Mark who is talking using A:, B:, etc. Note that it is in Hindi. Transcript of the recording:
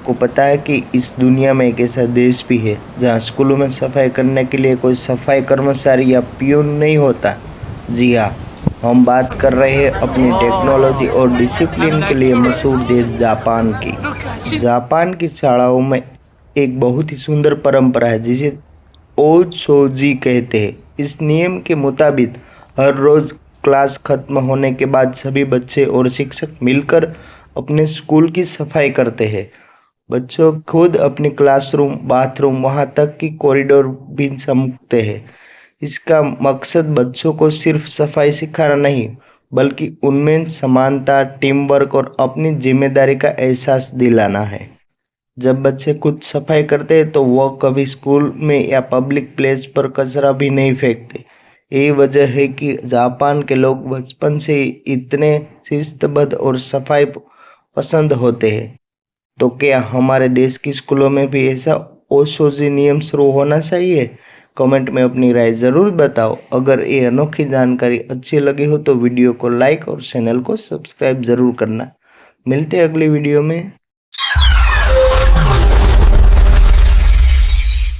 A: आपको पता है कि इस दुनिया में एक ऐसा देश भी है जहां स्कूलों में सफाई करने के लिए कोई सफाई कर्मचारी या पियून नहीं होता। जी हाँ, हम बात कर रहे हैं अपनी टेक्नोलॉजी और डिसिप्लिन के लिए मशहूर देश जापान की। जापान की शालाओं में एक बहुत ही सुंदर परंपरा है जिसे ओशोजी कहते हैं। इस नियम के मुताबिक हर रोज क्लास खत्म होने के बाद सभी बच्चे और शिक्षक मिलकर अपने स्कूल की सफाई करते हैं। बच्चों खुद अपनी क्लासरूम, बाथरूम, वहां तक कि कॉरिडोर भी चमकते हैं। इसका मकसद बच्चों को सिर्फ सफाई सिखाना नहीं, बल्कि उनमें समानता, टीम वर्क और अपनी जिम्मेदारी का एहसास दिलाना है। जब बच्चे खुद सफाई करते हैं तो वो कभी स्कूल में या पब्लिक प्लेस पर कचरा भी नहीं फेंकते। यही वजह है कि जापान के लोग बचपन से ही इतने शिस्तबद्ध और सफाई पसंद होते हैं। तो क्या हमारे देश की स्कूलों में भी ऐसा ओशोजी नियम शुरू होना चाहिए? कमेंट में अपनी राय जरूर बताओ। अगर ये अनोखी जानकारी अच्छी लगी हो तो वीडियो को लाइक और चैनल को सब्सक्राइब जरूर करना। मिलते हैं अगली वीडियो में।